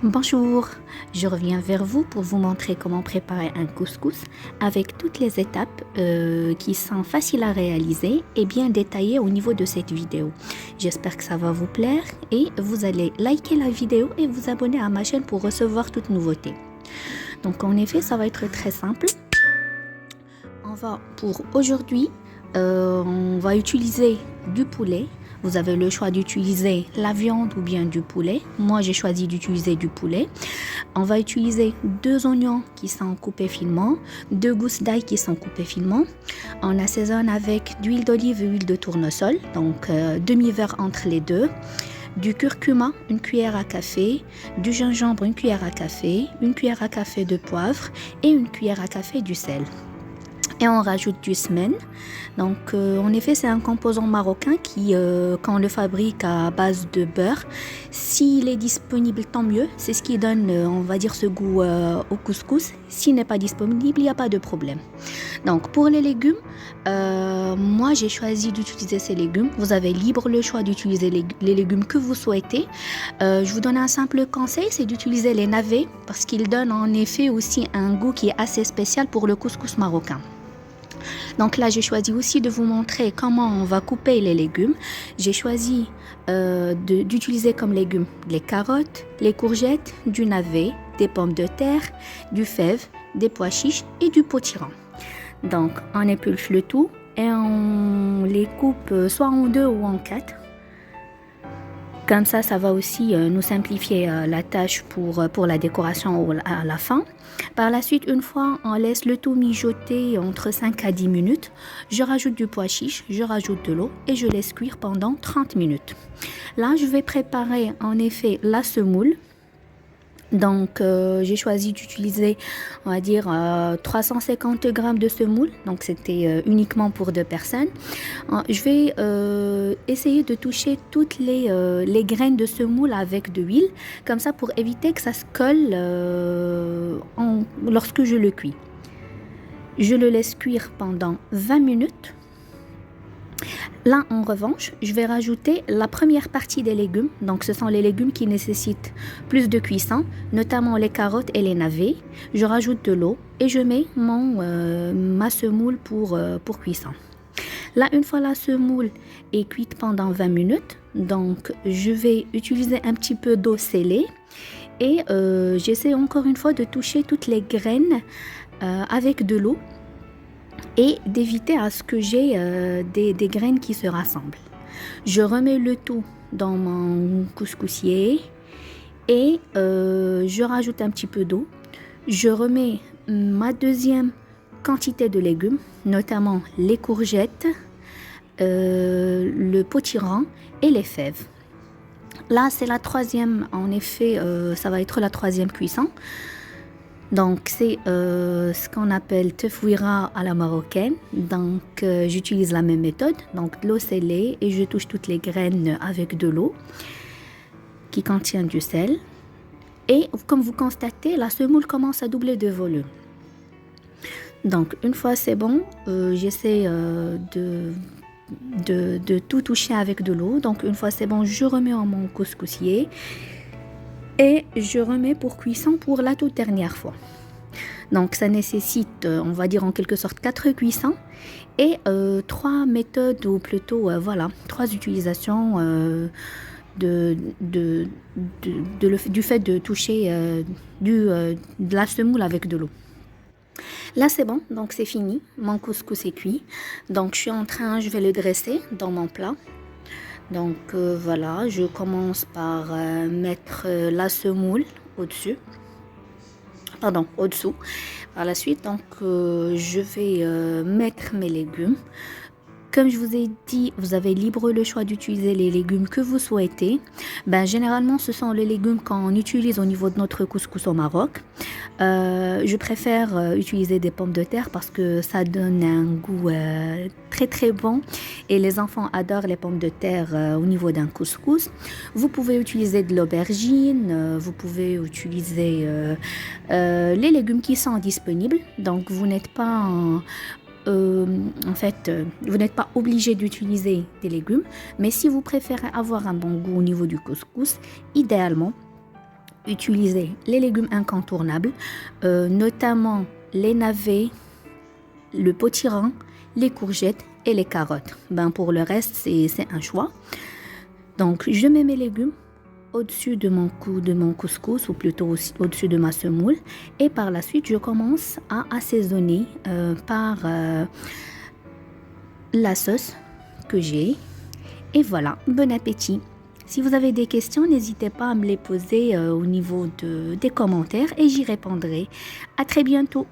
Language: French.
Bonjour, je reviens vers vous pour vous montrer comment préparer un couscous avec toutes les étapes qui sont faciles à réaliser et bien détaillées au niveau de cette vidéo. J'espère que ça va vous plaire et vous allez liker la vidéo et vous abonner à ma chaîne pour recevoir toutes nouveautés. Donc en effet, ça va être très simple. Pour aujourd'hui, on va utiliser du poulet. Vous avez le choix d'utiliser la viande ou bien du poulet. Moi, j'ai choisi d'utiliser du poulet. On va utiliser 2 oignons qui sont coupés finement, 2 gousses d'ail qui sont coupées finement. On assaisonne avec d'huile d'olive et huile de tournesol, donc demi-verre entre les deux. Du curcuma, 1 cuillère à café, du gingembre, 1 cuillère à café, 1 cuillère à café de poivre et 1 cuillère à café du sel. Et on rajoute du semen. Donc en effet, c'est un composant marocain qui, quand on le fabrique à base de beurre, s'il est disponible, tant mieux. C'est ce qui donne, on va dire, ce goût au couscous. S'il n'est pas disponible, il n'y a pas de problème. Donc pour les légumes, moi j'ai choisi d'utiliser ces légumes. Vous avez libre le choix d'utiliser les légumes que vous souhaitez. Je vous donne un simple conseil, c'est d'utiliser les navets parce qu'ils donnent en effet aussi un goût qui est assez spécial pour le couscous marocain. Donc là, j'ai choisi aussi de vous montrer comment on va couper les légumes. J'ai choisi d'utiliser comme légumes les carottes, les courgettes, du navet, des pommes de terre, du fève, des pois chiches et du potiron. Donc, on épulche le tout et on les coupe soit en 2 ou en 4. Comme ça va aussi nous simplifier la tâche pour la décoration à la fin. Par la suite, une fois, on laisse le tout mijoter entre 5 à 10 minutes. Je rajoute du pois chiche, je rajoute de l'eau et je laisse cuire pendant 30 minutes. Là, je vais préparer en effet la semoule. Donc, j'ai choisi d'utiliser, on va dire, 350 grammes de semoule. Donc, c'était uniquement pour 2 personnes. Je vais essayer de toucher toutes les graines de semoule avec de l'huile. Comme ça, pour éviter que ça se colle lorsque je le cuis. Je le laisse cuire pendant 20 minutes. Là, en revanche, je vais rajouter la première partie des légumes. Donc, ce sont les légumes qui nécessitent plus de cuisson, notamment les carottes et les navets. Je rajoute de l'eau et je mets ma semoule pour cuisson. Là, une fois la semoule est cuite pendant 20 minutes, donc je vais utiliser un petit peu d'eau scellée et j'essaie encore une fois de toucher toutes les graines avec de l'eau et d'éviter à ce que j'ai des graines qui se rassemblent. Je remets le tout dans mon couscoussier et je rajoute un petit peu d'eau. Je remets ma deuxième quantité de légumes, notamment les courgettes, le potiron et les fèves. Là, c'est la troisième, en effet, ça va être la troisième cuisson. Donc, c'est ce qu'on appelle tefouira à la marocaine. Donc, j'utilise la même méthode. Donc, de l'eau scellée et je touche toutes les graines avec de l'eau qui contient du sel. Et comme vous constatez, la semoule commence à doubler de volume. Donc, une fois c'est bon, j'essaie de tout toucher avec de l'eau. Donc, une fois c'est bon, je remets en mon couscoussier. Et je remets pour cuisson pour la toute dernière fois. Donc ça nécessite, on va dire en quelque sorte 4 cuissons et 3 méthodes ou plutôt 3 utilisations du fait de toucher de la semoule avec de l'eau. Là c'est bon, donc c'est fini, mon couscous est cuit. Donc je vais le dresser dans mon plat. Donc voilà, je commence par mettre la semoule au-dessous. Par la suite, donc je vais mettre mes légumes. Comme je vous ai dit, vous avez libre le choix d'utiliser les légumes que vous souhaitez. Généralement, ce sont les légumes qu'on utilise au niveau de notre couscous au Maroc. Je préfère utiliser des pommes de terre parce que ça donne un goût très très bon et les enfants adorent les pommes de terre au niveau d'un couscous. Vous pouvez utiliser de l'aubergine, vous pouvez utiliser les légumes qui sont disponibles. Donc vous n'êtes pas vous n'êtes pas obligé d'utiliser des légumes, mais si vous préférez avoir un bon goût au niveau du couscous, idéalement, utiliser les légumes incontournables, notamment les navets, le potiron, les courgettes et les carottes. Pour le reste, c'est un choix. Donc, je mets mes légumes au-dessus de mon couscous, ou plutôt au-dessus de ma semoule. Et par la suite, je commence à assaisonner par la sauce que j'ai. Et voilà, bon appétit. Si vous avez des questions, n'hésitez pas à me les poser au niveau des commentaires et j'y répondrai. À très bientôt.